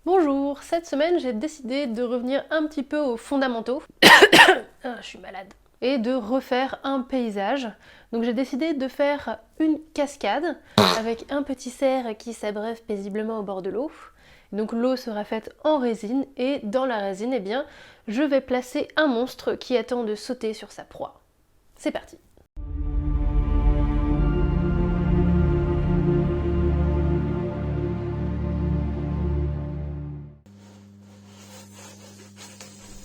Bonjour, cette semaine j'ai décidé de revenir un petit peu aux fondamentaux. Je suis malade. Et de refaire un paysage. Donc j'ai décidé de faire une cascade avec un petit cerf qui s'abreuve paisiblement au bord de l'eau. Donc l'eau sera faite en résine et dans la résine, eh bien, je vais placer un monstre qui attend de sauter sur sa proie. C'est parti.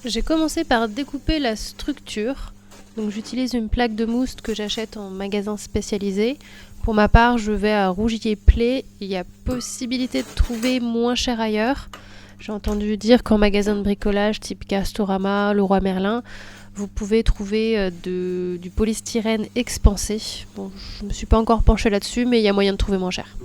J'ai commencé par découper la structure. Donc j'utilise une plaque de mousse que j'achète en magasin spécialisé. Pour ma part, je vais à Rougier-Play. Il y a possibilité de trouver moins cher ailleurs. J'ai entendu dire qu'en magasin de bricolage type Castorama, Leroy Merlin, vous pouvez trouver du polystyrène expansé. Bon, je me suis pas encore penchée là-dessus, mais il y a moyen de trouver moins cher.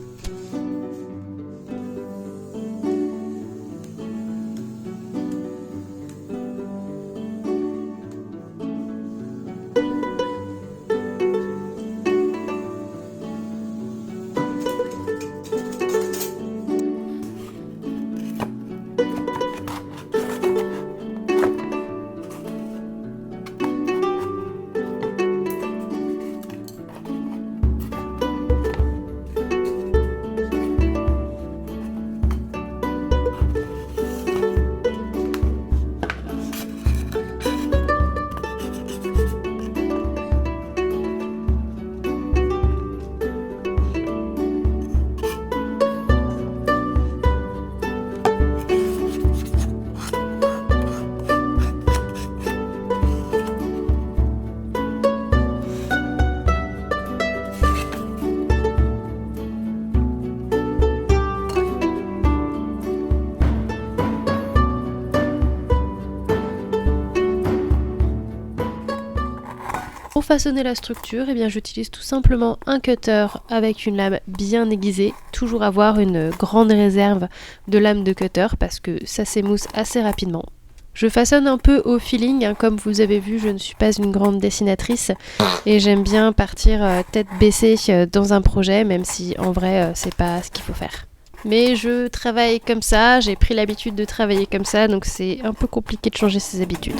Pour façonner la structure, eh bien, j'utilise tout simplement un cutter avec une lame bien aiguisée. Toujours avoir une grande réserve de lame de cutter parce que ça s'émousse assez rapidement. Je façonne un peu au feeling, comme vous avez vu, je ne suis pas une grande dessinatrice et j'aime bien partir tête baissée dans un projet, même si en vrai c'est pas ce qu'il faut faire. Mais je travaille comme ça, j'ai pris l'habitude de travailler comme ça, donc c'est un peu compliqué de changer ses habitudes.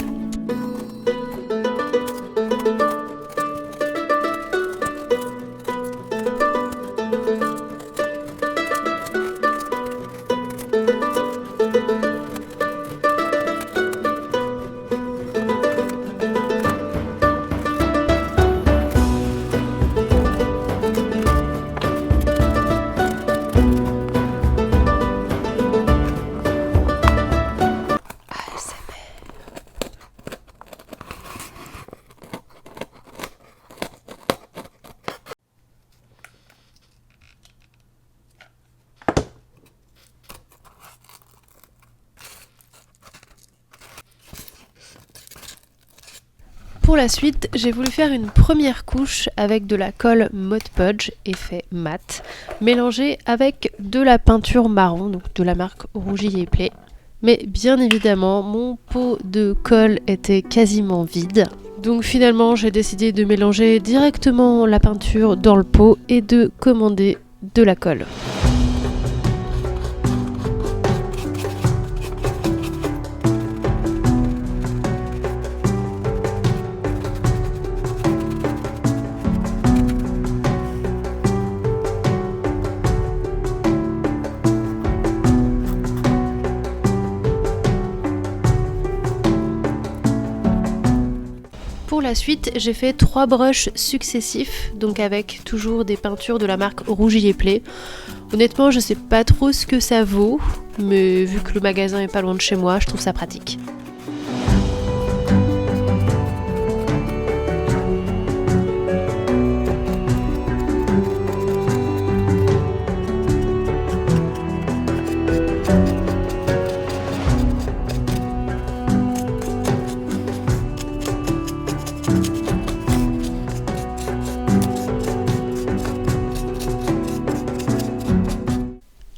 Pour la suite, j'ai voulu faire une première couche avec de la colle Mod Podge effet mat, mélangée avec de la peinture marron, donc de la marque Rougier-Play. Mais bien évidemment, mon pot de colle était quasiment vide. Donc finalement, j'ai décidé de mélanger directement la peinture dans le pot et de commander de la colle. Pour la suite, j'ai fait 3 brushes successifs, donc avec toujours des peintures de la marque Rougier-Play. Honnêtement, je sais pas trop ce que ça vaut, mais vu que le magasin est pas loin de chez moi, je trouve ça pratique.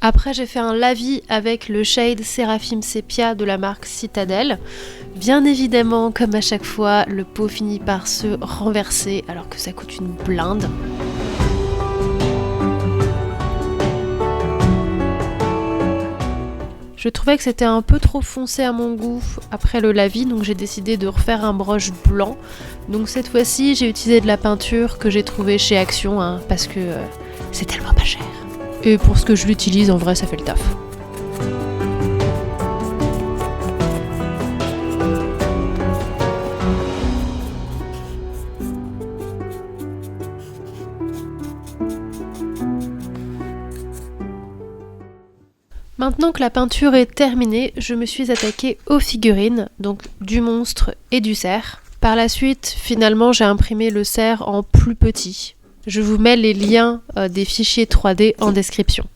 Après, j'ai fait un lavis avec le shade Seraphim Sepia de la marque Citadel. Bien évidemment, comme à chaque fois, le pot finit par se renverser alors que ça coûte une blinde. Je trouvais que c'était un peu trop foncé à mon goût après le lavis, donc j'ai décidé de refaire un brush blanc. Donc cette fois-ci, j'ai utilisé de la peinture que j'ai trouvée chez Action, hein, parce que c'est tellement pas cher. Et pour ce que je l'utilise, en vrai, ça fait le taf. Maintenant que la peinture est terminée, je me suis attaquée aux figurines, donc du monstre et du cerf. Par la suite, finalement, j'ai imprimé le cerf en plus petit. Je vous mets les liens des fichiers 3D en description.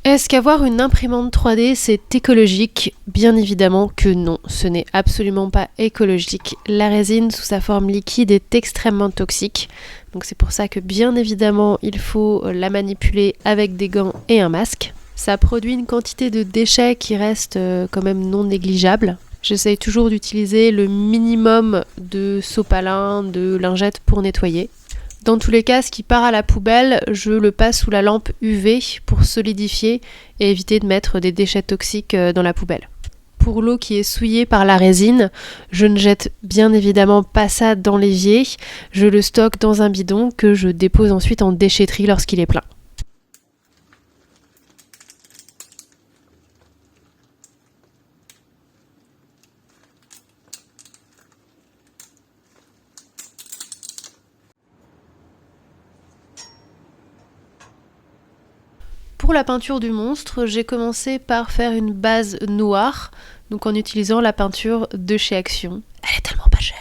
Est-ce qu'avoir une imprimante 3D, c'est écologique? Bien évidemment que non, ce n'est absolument pas écologique. La résine sous sa forme liquide est extrêmement toxique, donc c'est pour ça que bien évidemment il faut la manipuler avec des gants et un masque. Ça produit une quantité de déchets qui reste quand même non négligeable. J'essaye toujours d'utiliser le minimum de sopalin, de lingettes pour nettoyer. Dans tous les cas, ce qui part à la poubelle, je le passe sous la lampe UV pour solidifier et éviter de mettre des déchets toxiques dans la poubelle. Pour l'eau qui est souillée par la résine, je ne jette bien évidemment pas ça dans l'évier, je le stocke dans un bidon que je dépose ensuite en déchetterie lorsqu'il est plein. Pour la peinture du monstre, j'ai commencé par faire une base noire, donc en utilisant la peinture de chez Action. Elle est tellement pas chère.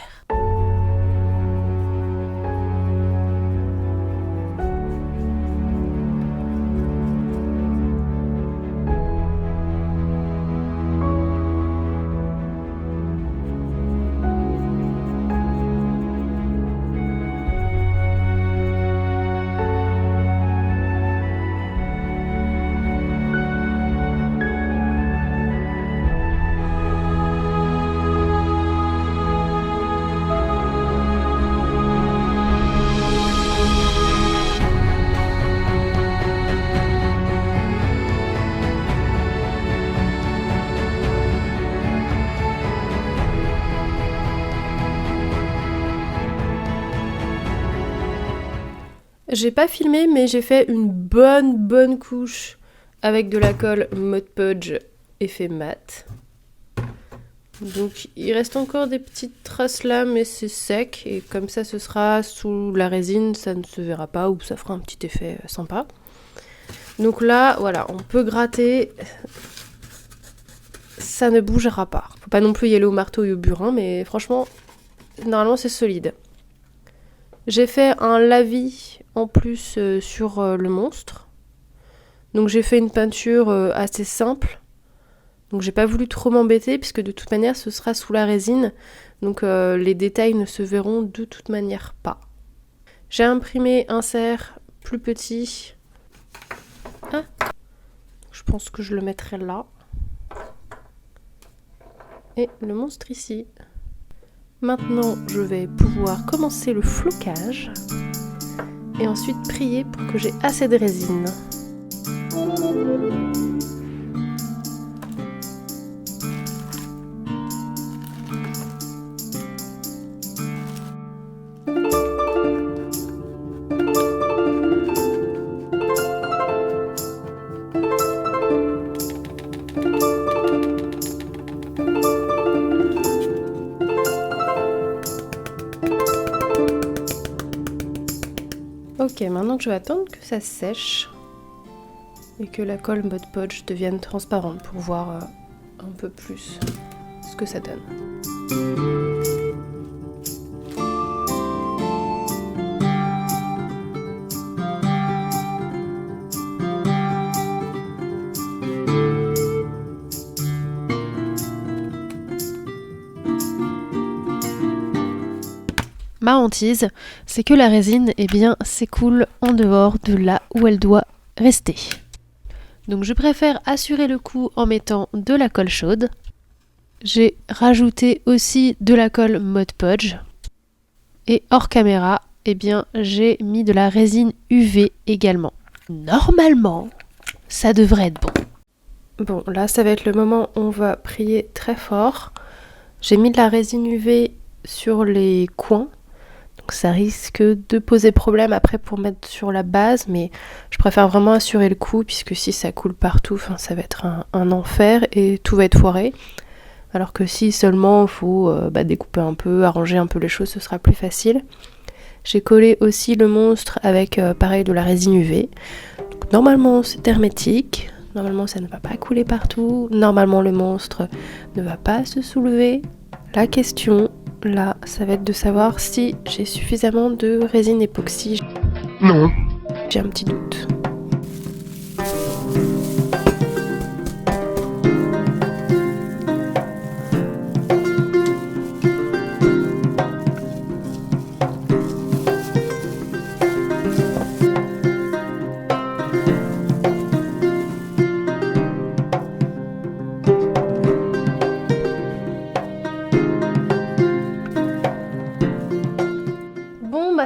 J'ai pas filmé, mais j'ai fait une bonne couche avec de la colle Mod Podge effet mat. Donc il reste encore des petites traces là, mais c'est sec. Et comme ça, ce sera sous la résine, ça ne se verra pas ou ça fera un petit effet sympa. Donc là, voilà, on peut gratter. Ça ne bougera pas. Faut pas non plus y aller au marteau et au burin, mais franchement, normalement c'est solide. J'ai fait un lavis en plus sur le monstre. Donc j'ai fait une peinture assez simple. Donc j'ai pas voulu trop m'embêter puisque de toute manière ce sera sous la résine. Donc les détails ne se verront de toute manière pas. J'ai imprimé un cerf plus petit. Ah, je pense que je le mettrai là. Et le monstre ici. Maintenant, je vais pouvoir commencer le flocage et ensuite prier pour que j'ai assez de résine. Ok, maintenant je vais attendre que ça sèche et que la colle Mod Podge devienne transparente pour voir un peu plus ce que ça donne. Ma hantise, c'est que la résine s'écoule en dehors de là où elle doit rester. Donc je préfère assurer le coup en mettant de la colle chaude. J'ai rajouté aussi de la colle Mod Podge. Et hors caméra, eh bien, j'ai mis de la résine UV également. Normalement, ça devrait être bon. Bon, là, ça va être le moment où on va prier très fort. J'ai mis de la résine UV sur les coins. Donc ça risque de poser problème après pour mettre sur la base, mais je préfère vraiment assurer le coup, puisque si ça coule partout, ça va être un enfer et tout va être foiré. Alors que si seulement il faut découper un peu, arranger un peu les choses, ce sera plus facile. J'ai collé aussi le monstre avec pareil de la résine UV. Donc, normalement c'est hermétique, normalement ça ne va pas couler partout, normalement le monstre ne va pas se soulever. La question là, ça va être de savoir si j'ai suffisamment de résine époxy. Non. J'ai un petit doute.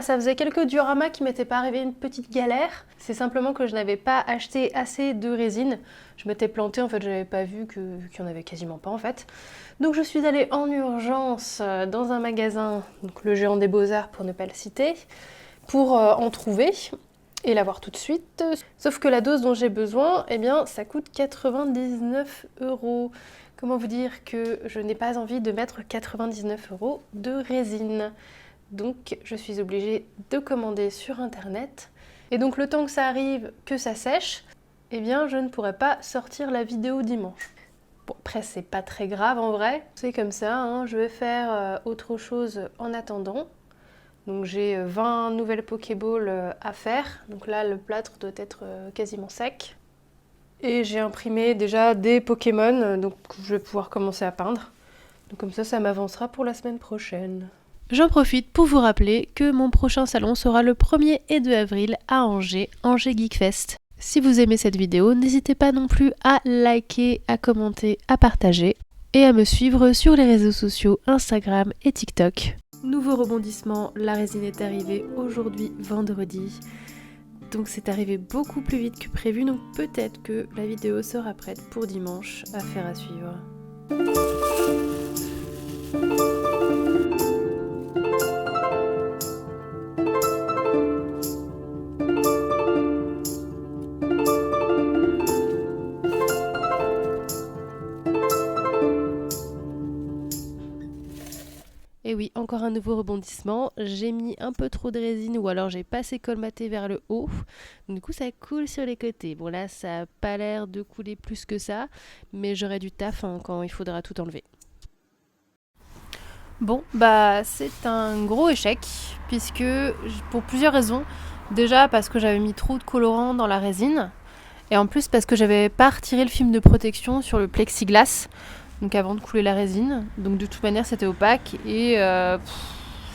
Ça faisait quelques dioramas qui m'étaient pas arrivé une petite galère. C'est simplement que je n'avais pas acheté assez de résine. Je m'étais plantée, en fait, je n'avais pas vu qu'il y en avait quasiment pas en fait. Donc je suis allée en urgence dans un magasin, donc le Géant des Beaux-Arts pour ne pas le citer, pour en trouver et l'avoir tout de suite. Sauf que la dose dont j'ai besoin, eh bien, ça coûte 99 €. Comment vous dire que je n'ai pas envie de mettre 99 € de résine. Donc je suis obligée de commander sur internet. Et donc le temps que ça arrive, que ça sèche, eh bien je ne pourrai pas sortir la vidéo dimanche. Bon, après c'est pas très grave en vrai, c'est comme ça, hein. Je vais faire autre chose en attendant. Donc j'ai 20 nouvelles Pokéballs à faire, donc là le plâtre doit être quasiment sec. Et j'ai imprimé déjà des Pokémon, donc je vais pouvoir commencer à peindre. Donc comme ça m'avancera pour la semaine prochaine. J'en profite pour vous rappeler que mon prochain salon sera le 1er et 2 avril à Angers, Angers Geek Fest. Si vous aimez cette vidéo, n'hésitez pas non plus à liker, à commenter, à partager et à me suivre sur les réseaux sociaux Instagram et TikTok. Nouveau rebondissement, la résine est arrivée aujourd'hui vendredi. Donc c'est arrivé beaucoup plus vite que prévu, donc peut-être que la vidéo sera prête pour dimanche, affaire à suivre. Et oui, encore un nouveau rebondissement, j'ai mis un peu trop de résine ou alors j'ai pas assez colmaté vers le haut, donc du coup ça coule sur les côtés. Bon là ça a pas l'air de couler plus que ça, mais j'aurai du taf quand il faudra tout enlever. Bon bah c'est un gros échec, puisque pour plusieurs raisons. Déjà parce que j'avais mis trop de colorant dans la résine, et en plus parce que j'avais pas retiré le film de protection sur le plexiglas. Donc avant de couler la résine, donc de toute manière c'était opaque et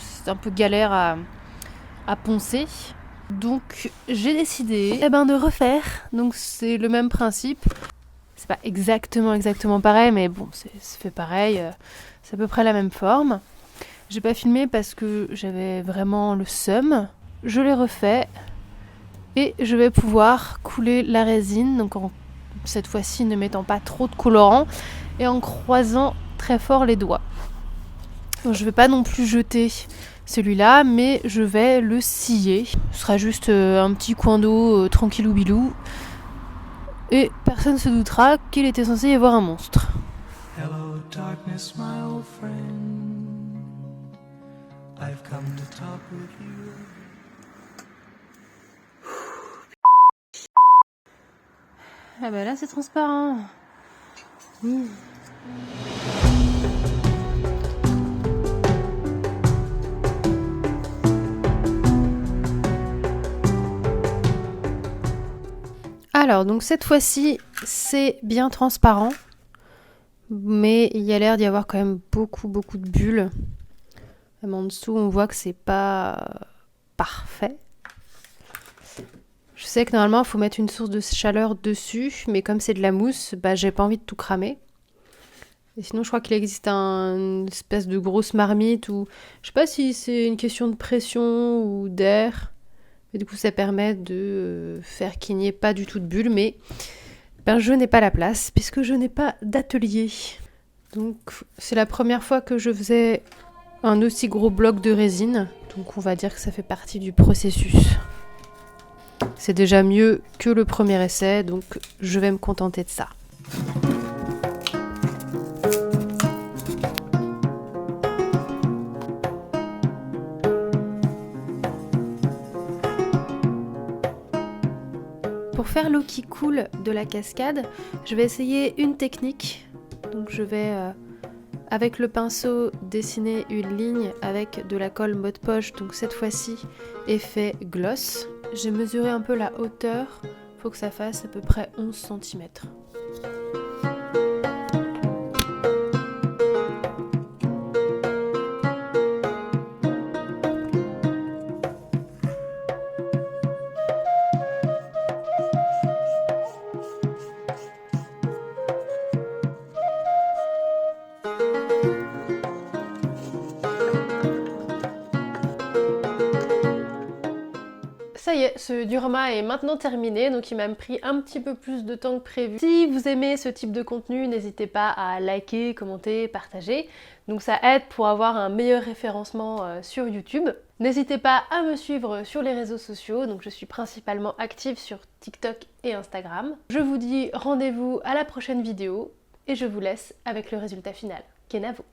c'est un peu galère à poncer. Donc j'ai décidé de refaire, donc c'est le même principe. C'est pas exactement pareil, mais bon c'est fait pareil, c'est à peu près la même forme. J'ai pas filmé parce que j'avais vraiment le seum. Je l'ai refait et je vais pouvoir couler la résine, donc cette fois-ci ne mettant pas trop de colorant et en croisant très fort les doigts. Donc, je vais pas non plus jeter celui-là, mais je vais le scier. Ce sera juste un petit coin d'eau tranquillou bilou. Et personne ne se doutera qu'il était censé y avoir un monstre. Hello darkness, my old friend. I've come to talk with you. Ah bah là c'est transparent. Oui. Alors donc cette fois-ci c'est bien transparent, mais il y a l'air d'y avoir quand même beaucoup de bulles. Même en dessous on voit que c'est pas parfait. Je sais que normalement il faut mettre une source de chaleur dessus, mais comme c'est de la mousse, j'ai pas envie de tout cramer. Et sinon, je crois qu'il existe une espèce de grosse marmite ou je sais pas si c'est une question de pression ou d'air. Et du coup, ça permet de faire qu'il n'y ait pas du tout de bulles, mais ben, je n'ai pas la place puisque je n'ai pas d'atelier. Donc, c'est la première fois que je faisais un aussi gros bloc de résine. Donc, on va dire que ça fait partie du processus. C'est déjà mieux que le premier essai, donc je vais me contenter de ça. Pour faire l'eau qui coule de la cascade, je vais essayer une technique. Donc je vais avec le pinceau dessiner une ligne avec de la colle mode poche, donc cette fois-ci effet gloss. J'ai mesuré un peu la hauteur, il faut que ça fasse à peu près 11 cm. Ça y est, ce diorama est maintenant terminé, donc il m'a pris un petit peu plus de temps que prévu. Si vous aimez ce type de contenu, n'hésitez pas à liker, commenter, partager. Donc ça aide pour avoir un meilleur référencement sur YouTube. N'hésitez pas à me suivre sur les réseaux sociaux, donc je suis principalement active sur TikTok et Instagram. Je vous dis rendez-vous à la prochaine vidéo et je vous laisse avec le résultat final. Kenavo!